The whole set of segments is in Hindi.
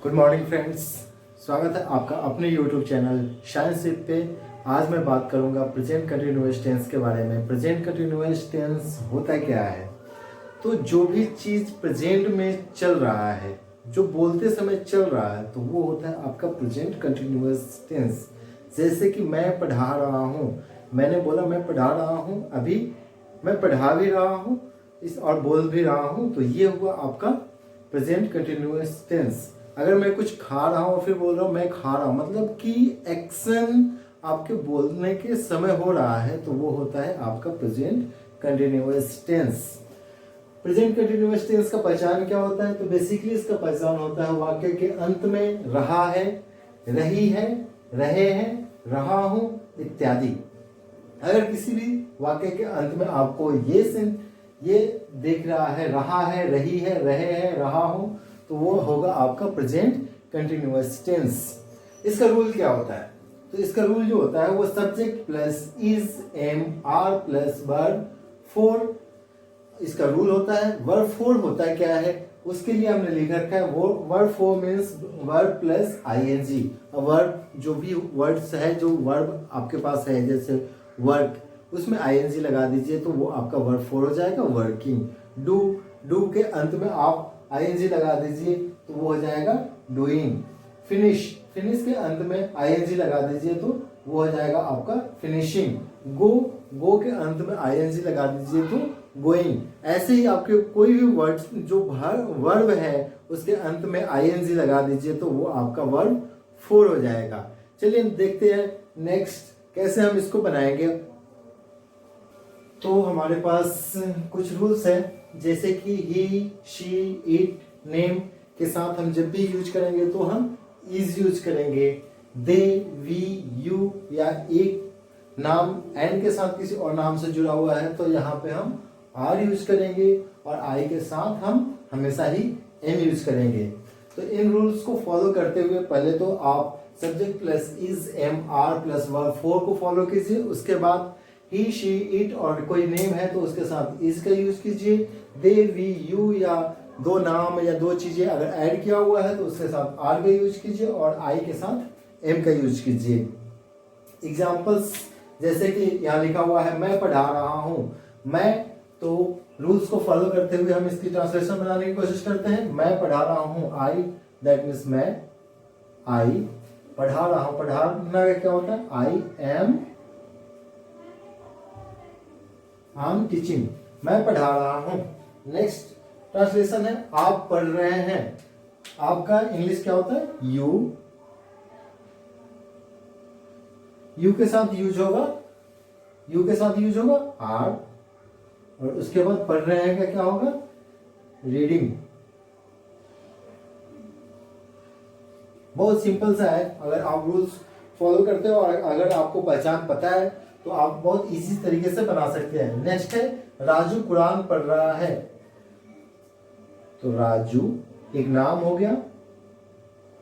गुड मॉर्निंग फ्रेंड्स, स्वागत है आपका अपने यूट्यूब चैनल शाइन सिप पे। आज मैं बात करूंगा प्रेजेंट कंटिन्यूअस टेंस के बारे में। प्रेजेंट कंटिन्यूअस टेंस होता क्या है? तो जो भी चीज़ प्रेजेंट में चल रहा है, जो बोलते समय चल रहा है, तो वो होता है आपका प्रेजेंट कंटिन्यूअस टेंस। जैसे कि मैं पढ़ा रहा हूँ, मैंने बोला मैं पढ़ा रहा हूँ, अभी मैं पढ़ा भी रहा हूँ इस और बोल भी रहा हूँ, तो ये हुआ आपका प्रेजेंट कंटिन्यूअस टेंस। अगर मैं कुछ खा रहा हूँ फिर बोल रहा हूँ मैं खा रहा हूँ, मतलब कि एक्शन आपके बोलने के समय हो रहा है, तो वो होता है आपका present continuous tense. Present continuous tense का पहचान क्या होता है? तो बेसिकली इसका पहचान होता है वाक्य के अंत में रहा है, रही है, रहे हैं, रहा हूँ इत्यादि। अगर किसी भी वाक्य के अंत में आपको ये देख रहा है, रही है, रहे हैं, रहा हूँ, तो वो होगा आपका प्रेजेंट कंटिन्यूअस टेंस। इसका रूल क्या होता है? तो इसका रूल जो होता है वो subject plus is am are plus verb four, इसका रूल होता है। वर्ब फोर होता है क्या है, उसके लिए हमने लिख रखा है वो verb four means verb plus ING. Verb जो भी वर्ड्स है, जो वर्ब आपके पास है, जैसे वर्क, उसमें आईएनजी लगा दीजिए तो वो आपका वर्ब फोर हो जाएगा। वर्किंग, डू के अंत में आप आईएनजी लगा दीजिए तो वो हो जाएगा डूइंग। फिनिश के अंत में आईएनजी लगा दीजिए तो वो हो जाएगा आपका फिनिशिंग। गो के अंत में आईएनजी लगा दीजिए तो गोइंग। ऐसे ही आपके कोई भी वर्ड जो वर्ब है उसके अंत में आईएनजी लगा दीजिए तो वो आपका वर्ब फोर हो जाएगा। चलिए देखते हैं नेक्स्ट कैसे हम इसको बनाएंगे। तो हमारे पास कुछ रूल्स हैं, जैसे कि ही, शी, इट, नेम के साथ हम जब भी यूज करेंगे तो हम इज यूज करेंगे। दे, वी, यू या एक नाम एन के साथ किसी और नाम से जुड़ा हुआ है तो यहाँ पे हम आर यूज करेंगे, और आई के साथ हम हमेशा ही एम यूज करेंगे। तो इन रूल्स को फॉलो करते हुए पहले तो आप subject plus is am are plus verb four को फॉलो कीजिए। उसके बाद ही, शी, इट और कोई नेम है तो उसके साथ इज का यूज कीजिए। दे, वी, यू या दो नाम या दो चीजें अगर ऐड किया हुआ है तो उसके साथ आर का यूज कीजिए, और आई के साथ एम का यूज कीजिए। एग्जाम्पल्स जैसे कि यहाँ लिखा हुआ है मैं पढ़ा रहा हूँ, मैं, तो रूल्स को फॉलो करते हुए हम इसकी ट्रांसलेशन बनाने की कोशिश करते हैं। मैं पढ़ा रहा हूँ, आई, दैट मीन्स मैं, आई पढ़ा रहा हूँ, पढ़ाना का क्या होता है? आई एम टीचिंग, मैं पढ़ा रहा हूँ। नेक्स्ट ट्रांसलेशन है आप पढ़ रहे हैं। आपका इंग्लिश क्या होता है? यू के साथ यूज होगा आर, और उसके बाद पढ़ रहे हैं का क्या होगा? रीडिंग। बहुत सिंपल सा है, अगर आप रूल्स फॉलो करते हो और अगर आपको पहचान पता है तो आप बहुत इजी तरीके से बना सकते हैं। नेक्स्ट है राजू कुरान पढ़ रहा है, तो राजू एक नाम हो गया,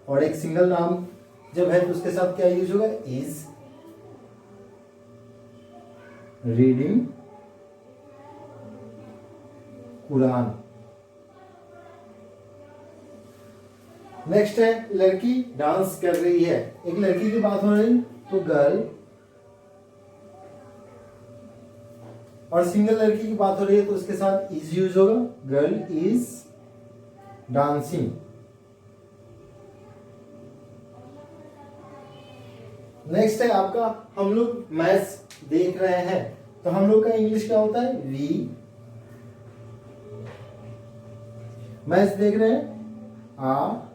और एक सिंगल नाम जब है तो उसके साथ क्या यूज होगा? Is reading Quran. नेक्स्ट है लड़की डांस कर रही है। एक लड़की की बात हो रही तो गर्ल, और सिंगल लड़की की बात हो रही है तो उसके साथ इज यूज होगा। Girl is dancing. नेक्स्ट है आपका हम लोग मैच देख रहे हैं, तो हम लोग का इंग्लिश क्या होता है? वी मैच देख रहे हैं, आर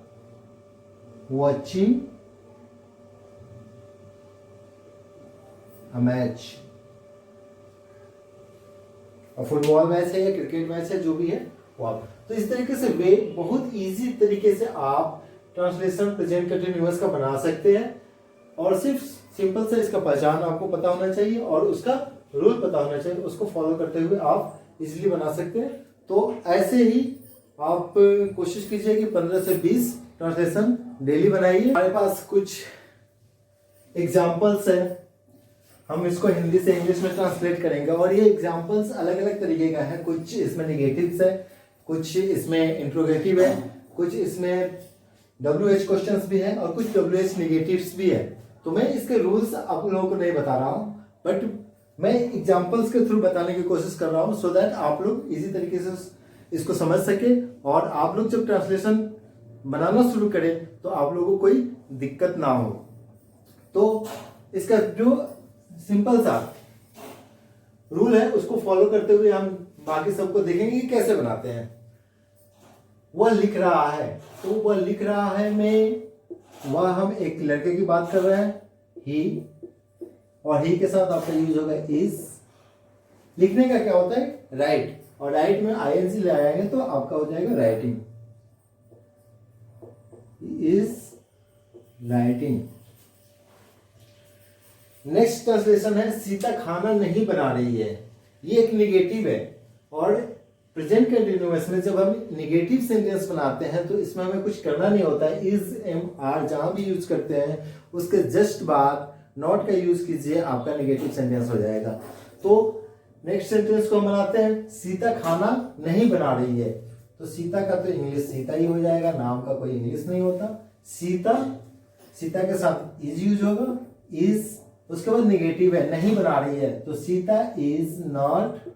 वॉचिंग अ मैच। और फुटबॉल मैच है या क्रिकेट मैच है, जो भी है वो आप, तो इस तरीके से वे बहुत इजी तरीके से आप ट्रांसलेशन प्रेजेंट कंटिन्यूअस का बना सकते हैं। और सिर्फ सिंपल से इसका पहचान आपको पता होना चाहिए और उसका रूल पता होना चाहिए, उसको फॉलो करते हुए आप इजीली बना सकते हैं। तो ऐसे ही आप कोशिश कीजिए कि 15 से 20 ट्रांसलेशन डेली बनाइए। हमारे पास कुछ एग्जाम्पल्स है, हम इसको हिंदी से इंग्लिश में ट्रांसलेट करेंगे, और ये एग्जाम्पल्स अलग अलग तरीके का है। कुछ इसमें नेगेटिव्स है, कुछ इसमें इंट्रोगेटिव है, कुछ इसमें WH क्वेश्चंस भी हैं और कुछ WH निगेटिव्स भी है। तो मैं इसके रूल्स आप लोगों को नहीं बता रहा हूं, बट मैं एग्जांपल्स के थ्रू बताने की कोशिश कर रहा हूं सो दैट आप लोग इजी तरीके से इसको समझ सके और आप लोग जब ट्रांसलेशन बनाना शुरू करें तो आप लोगों को कोई दिक्कत ना हो। तो इसका जो सिंपल सा रूल है उसको फॉलो करते हुए हम बाकी सबको देखेंगे कि कैसे बनाते हैं। वह लिख रहा है, तो वह लिख रहा है में वह हम एक लड़के की बात कर रहे हैं, ही, और ही के साथ आपका यूज होगा इज। लिखने का क्या होता है? राइट, और राइट में आईएनजी ले आएंगे तो आपका हो जाएगा writing, is writing. Next translation है सीता खाना नहीं बना रही है। ये एक निगेटिव है और प्रेजेंट कंटिन्यूअस में जब हम निगेटिव सेंटेंस बनाते हैं तो इसमें हमें कुछ करना नहीं होता है। इज, एम, आर जहां भी यूज करते हैं उसके जस्ट बाद नॉट का यूज कीजिए, आपका निगेटिव सेंटेंस हो जाएगा। तो नेक्स्ट सेंटेंस को हम बनाते हैं सीता खाना नहीं बना रही है। तो सीता का तो इंग्लिश सीता ही हो जाएगा, नाम का कोई इंग्लिश नहीं होता। सीता, सीता के साथ इज यूज होगा, इज, उसके बाद निगेटिव है, नहीं बना रही है तो सीता इज नॉट।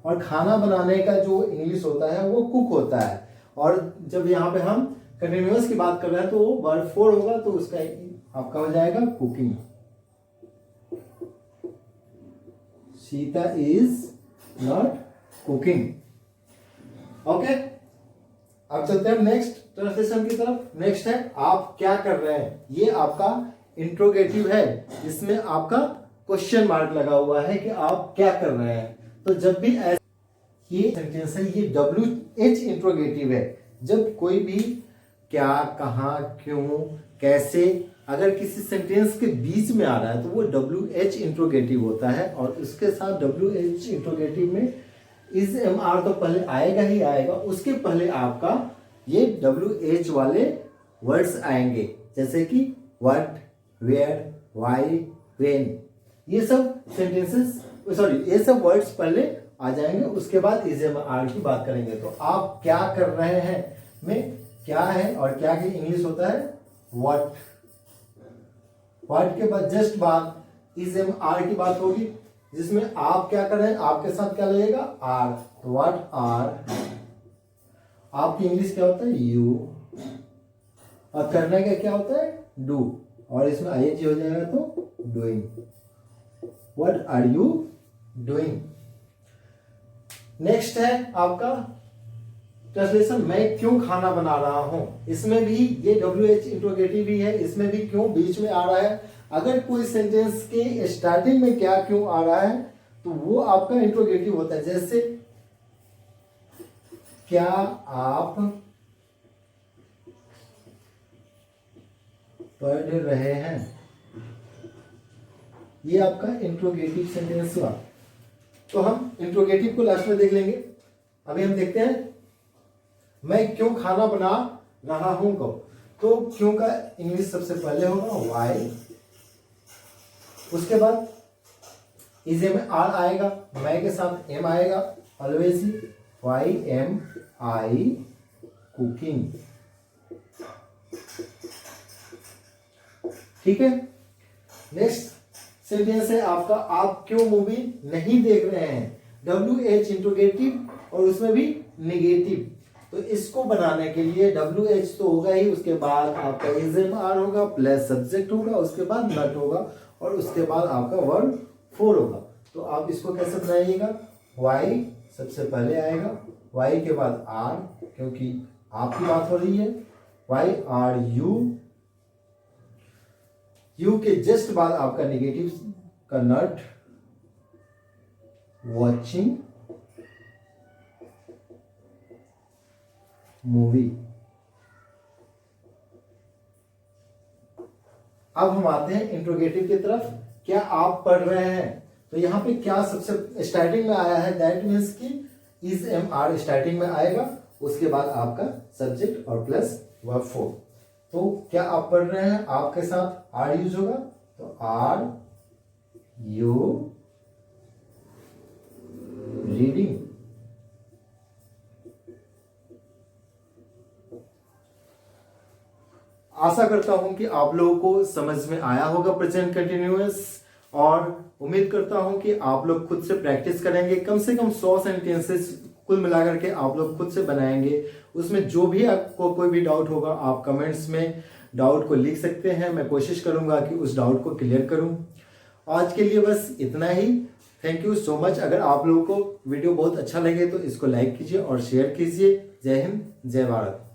और खाना बनाने का जो इंग्लिश होता है वो कुक होता है, और जब यहाँ पे हम कंटिन्यूअस की बात कर रहे हैं तो वो वर्ब 4 होगा तो उसका आपका हो जाएगा cooking. Sita is not cooking. Okay, अब चलते हैं नेक्स्ट ट्रांसलेशन की तरफ। नेक्स्ट है आप क्या कर रहे हैं। ये आपका इंट्रोगेटिव है, इसमें आपका क्वेश्चन मार्क लगा हुआ है कि आप क्या कर रहे हैं। तो जब भी ये सेंटेंस है ये WH इंट्रोगेटिव है। जब कोई भी क्या, कहां, क्यों, कैसे अगर किसी सेंटेंस के बीच में आ रहा है तो वो WH इंट्रोगेटिव होता है, और उसके साथ WH इंट्रोगेटिव में इज, एम, आर तो पहले आएगा ही आएगा, उसके पहले आपका ये WH वाले वर्ड्स आएंगे, जैसे कि व्हाट, वेयर, व्हाई, व्हेन। ये सब सेंटेंसेस, सॉरी, ये सब वर्ड्स पहले आ जाएंगे, उसके बाद इज, एम, आर की बात करेंगे। तो आप क्या कर रहे हैं में क्या है, और क्या की इंग्लिश होता है व्हाट। व्हाट के बाद जस्ट बाद इज, एम, आर की बात होगी, जिसमें आप क्या कर रहे हैं, आपके साथ क्या लगेगा, आर। तो व्हाट आर, आपकी इंग्लिश क्या होता है, यू, और करने का क्या होता है, डू, और इसमें आईएनजी हो जाएगा तो doing. What are you doing. Next है आपका ट्रांसलेशन मैं क्यों खाना बना रहा हूं। इसमें भी ये WH इंट्रोगेटिव ही है, इसमें भी क्यों बीच में आ रहा है। अगर कोई सेंटेंस के स्टार्टिंग में क्या क्यों आ रहा है तो वो आपका इंट्रोगेटिव होता है। जैसे क्या आप पढ़ रहे हैं, ये आपका इंट्रोगेटिव सेंटेंस हुआ। तो हम इंट्रोगेटिव को लास्ट में देख लेंगे। अभी हम देखते हैं मैं क्यों खाना बना रहा हूं को। तो क्यों का इंग्लिश सबसे पहले होगा वाई, उसके बाद इज, एम, आर आएगा, मैं के साथ एम आएगा, ऑलवेज वाई, एम, आई, कुकिंग। ठीक है। नेक्स्ट सेंटेंस है आपका आप क्यों मूवी नहीं देख रहे हैं। WH इंट्रोगेटिव और उसमें भी निगेटिव। तो इसको बनाने के लिए WH तो होगा ही, उसके बाद आपका इज, एम, आर होगा, प्लस सब्जेक्ट होगा, उसके बाद नट होगा, और उसके बाद आपका वर्ब 4 होगा। तो आप इसको कैसे बनाइएगा, वाई सबसे पहले आएगा, वाई के बाद आर, क्योंकि आपकी बात हो रही है, वाई आर यू, यू के जस्ट बाद आपका निगेटिव का नट, वॉचिंग मूवी। अब हम आते हैं इंट्रोगेटिव की तरफ। क्या आप पढ़ रहे हैं, तो यहां पे क्या सबसे स्टार्टिंग में आया है, दैट मीन्स कि इज, एम, आर स्टार्टिंग में आएगा, उसके बाद आपका सब्जेक्ट और प्लस वर्ब 4। तो क्या आप पढ़ रहे हैं, आपके साथ आर यूज होगा, तो आर यू रीडिंग। आशा करता हूं कि आप लोगों को समझ में आया होगा प्रेजेंट कंटिन्यूअस, और उम्मीद करता हूं कि आप लोग खुद से प्रैक्टिस करेंगे। कम से कम 100 सेंटेंसेस कुल मिलाकर के आप लोग खुद से बनाएंगे। उसमें जो भी आपको कोई भी डाउट होगा आप कमेंट्स में डाउट को लिख सकते हैं। मैं कोशिश करूंगा कि उस डाउट को क्लियर करूं। आज के लिए बस इतना ही। Thank you so much. अगर आप लोगों को वीडियो बहुत अच्छा लगे तो इसको लाइक कीजिए और शेयर कीजिए। जय हिंद, जय भारत।